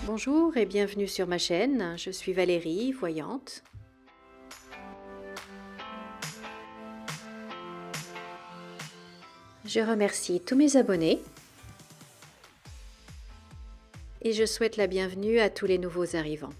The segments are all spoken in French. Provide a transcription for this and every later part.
Bonjour et bienvenue sur ma chaîne, je suis Valérie, voyante. Je remercie tous mes abonnés et je souhaite la bienvenue à tous les nouveaux arrivants.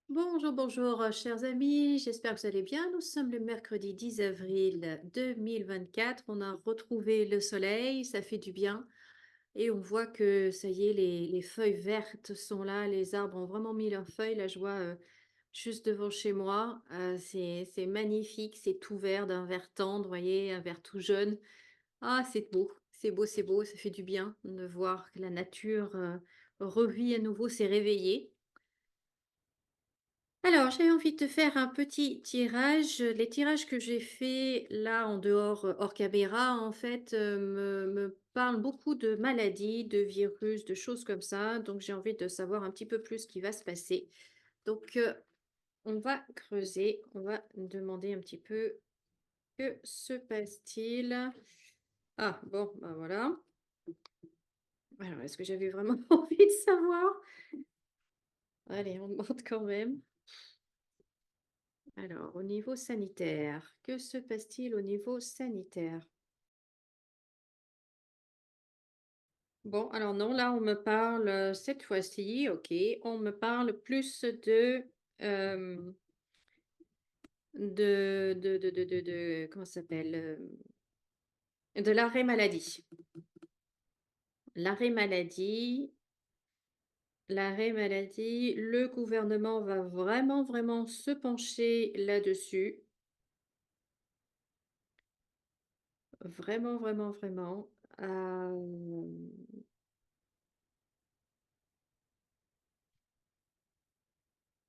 Bonjour, bonjour chers amis, j'espère que vous allez bien. Nous sommes le mercredi 10 avril 2024, on a retrouvé le soleil, ça fait du bien. Et on voit que ça y est, les feuilles vertes sont là, les arbres ont vraiment mis leurs feuilles. Là, je vois juste devant chez moi, c'est magnifique, c'est tout vert, d'un vert tendre, vous voyez, un vert tout jaune. Ah, c'est beau, c'est beau, c'est beau, ça fait du bien de voir que la nature revit à nouveau, s'est réveillée. Alors, j'avais envie de te faire un petit tirage. Les tirages que j'ai faits là en dehors, hors caméra, en fait, me parlent beaucoup de maladies, de virus, de choses comme ça. Donc, j'ai envie de savoir un petit peu plus ce qui va se passer. Donc, on va creuser, on va demander un petit peu que se passe-t-il. Ah, bon, ben voilà. Alors, est-ce que j'avais vraiment envie de savoir? Allez, on demande quand même. Alors, au niveau sanitaire, que se passe-t-il au niveau sanitaire? Bon, alors non, là, on me parle, cette fois-ci, OK, on me parle plus hem, comment ça s'appelle? De l'arrêt maladie. L'arrêt maladie l'arrêt maladie, le gouvernement va vraiment, vraiment se pencher là-dessus. Vraiment, vraiment, vraiment. Hem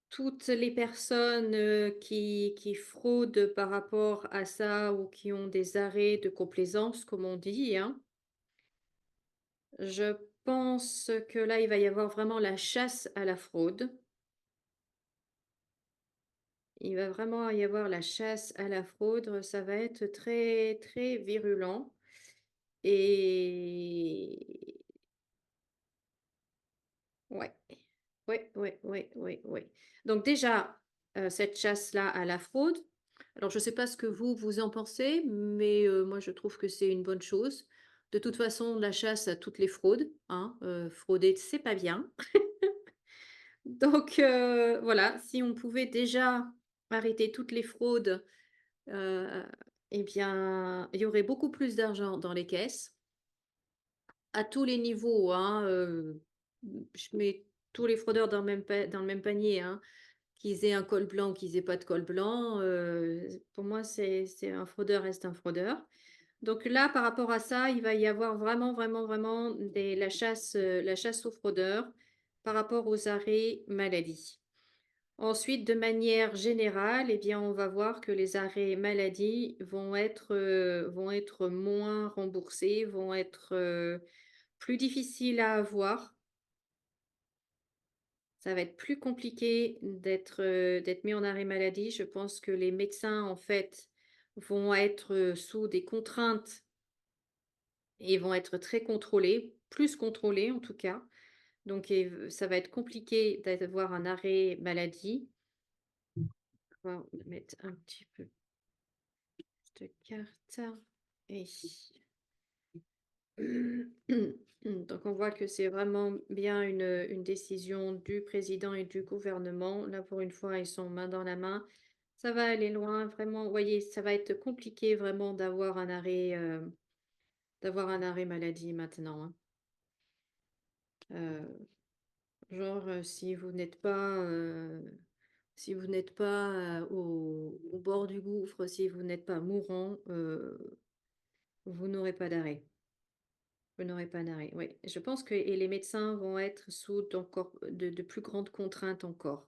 Toutes les personnes, qui fraudent par rapport à ça ou qui ont des arrêts de complaisance, comme on dit, hein, je pense que là, il va y avoir vraiment la chasse à la fraude. Il va vraiment y avoir la chasse à la fraude, ça va être très, très virulent et ouais. Ouais, ouais, ouais, ouais, ouais. Donc déjà, cette chasse-là à la fraude, alors je ne sais pas ce que vous en pensez, mais moi je trouve que c'est une bonne chose. De toute façon, la chasse à toutes les fraudes, hein, frauder, c'est pas bien. Donc voilà, si on pouvait déjà arrêter toutes les fraudes, heu et bien, il y aurait beaucoup plus d'argent dans les caisses, à tous les niveaux, hein, je mets tous les fraudeurs dans le même panier, hein. Qu'ils aient un col blanc, qu'ils aient pas de col blanc, pour moi, c'est un fraudeur reste un fraudeur. Donc là, par rapport à ça, il va y avoir vraiment, vraiment, vraiment la chasse aux fraudeurs par rapport aux arrêts maladie. Ensuite, de manière générale, eh bien, on va voir que les arrêts maladie vont être moins remboursés, vont être, plus difficiles à avoir. Ça va être plus compliqué d'être mis en arrêt maladie. Je pense que les médecins, en fait, vont être, sous des contraintes et vont être très contrôlés, plus contrôlés en tout cas. Donc ça va être compliqué d'avoir un arrêt maladie. On va mettre un petit peu de carte et donc on voit que c'est vraiment bien une décision du président et du gouvernement. Là, pour une fois, ils sont main dans la main. Ça va aller loin, vraiment. Vous voyez, ça va être compliqué vraiment d'avoir un arrêt maladie maintenant, hein. Heu, genre, si vous n'êtes pas, au bord du gouffre, si vous n'êtes pas mourant, vous n'aurez pas d'arrêt. Vous n'aurez pas d'arrêt, oui. Je pense que et les médecins vont être sous d'encore de plus grandes contraintes encore.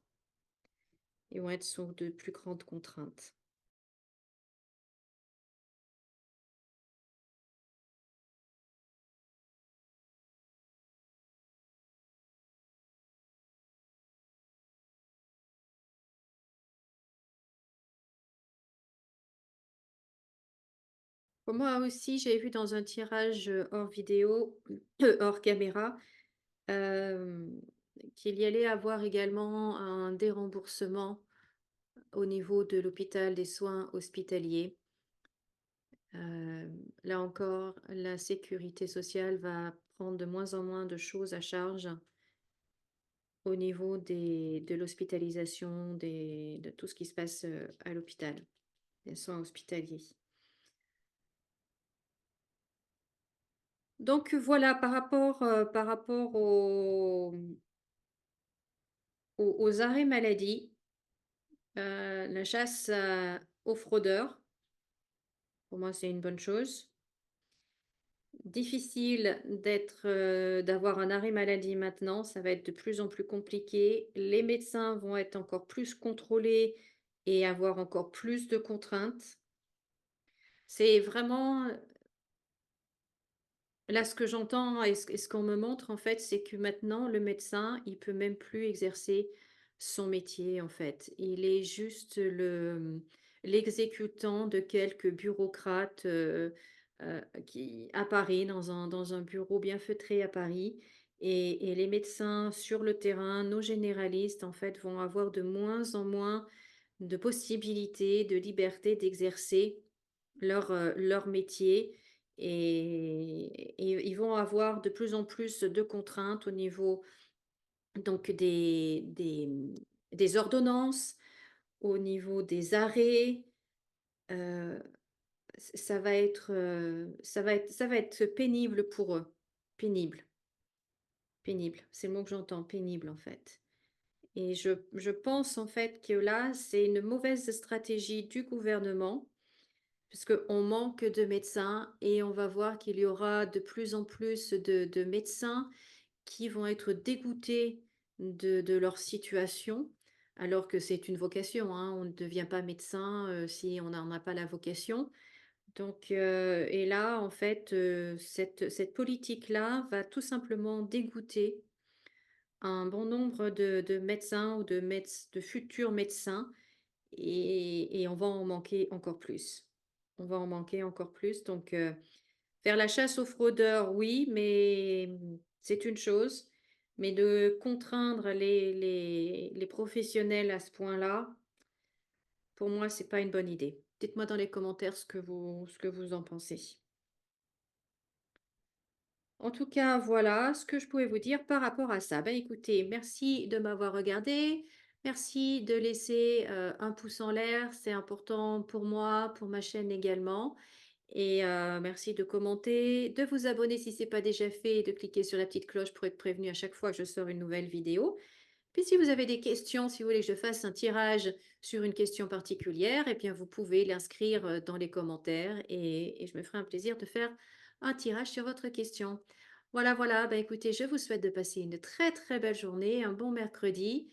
Ils vont être sous de plus grandes contraintes. Moi aussi, j'ai vu dans un tirage, hors vidéo, hors caméra, hem, qu'il y allait avoir également un déremboursement au niveau de l'hôpital, des soins hospitaliers. Là encore, la sécurité sociale va prendre de moins en moins de choses à charge au niveau de l'hospitalisation, de tout ce qui se passe à l'hôpital, les soins hospitaliers. Donc voilà, par rapport aux arrêts maladie, la chasse aux fraudeurs, pour moi c'est une bonne chose. Difficile d'avoir un arrêt maladie maintenant, ça va être de plus en plus compliqué. Les médecins vont être encore plus contrôlés et avoir encore plus de contraintes. C'est vraiment, là, ce que j'entends et ce qu'on me montre, en fait, c'est que maintenant, le médecin, il peut même plus exercer son métier, en fait. Il est juste l'exécutant de quelques bureaucrates, qui à Paris, dans un bureau bien feutré à Paris, et les médecins sur le terrain, nos généralistes, en fait, vont avoir de moins en moins de possibilités, de liberté d'exercer leur métier, et ils vont avoir de plus en plus de contraintes au niveau donc des ordonnances, au niveau des arrêts. Heu, ça va être pénible pour eux. Pénible, pénible, c'est le mot que j'entends, pénible en fait. Et je pense en fait que là, c'est une mauvaise stratégie du gouvernement. Parce qu'on manque de médecins et on va voir qu'il y aura de plus en plus de médecins qui vont être dégoûtés de leur situation, alors que c'est une vocation, hein. On ne devient pas médecin si on n'en a pas la vocation. Donc, et là, en fait, cette politique-là va tout simplement dégoûter un bon nombre de médecins ou de futurs médecins, et on va en manquer encore plus. On va en manquer encore plus, donc faire la chasse aux fraudeurs, oui, mais c'est une chose, mais de contraindre les professionnels à ce point-là, pour moi, c'est pas une bonne idée. Dites-moi dans les commentaires ce que vous en pensez. En tout cas, voilà ce que je pouvais vous dire par rapport à ça. Ben, écoutez, merci de m'avoir regardé. Merci de laisser un pouce en l'air. C'est important pour moi, pour ma chaîne également. Et merci de commenter, de vous abonner si ce n'est pas déjà fait et de cliquer sur la petite cloche pour être prévenu à chaque fois que je sors une nouvelle vidéo. Puis si vous avez des questions, si vous voulez que je fasse un tirage sur une question particulière, eh bien vous pouvez l'inscrire dans les commentaires, et je me ferai un plaisir de faire un tirage sur votre question. Voilà, voilà, bah écoutez, je vous souhaite de passer une très très belle journée, un bon mercredi.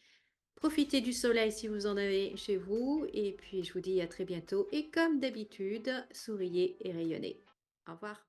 Profitez du soleil si vous en avez chez vous, et puis je vous dis à très bientôt, et comme d'habitude, souriez et rayonnez. Au revoir.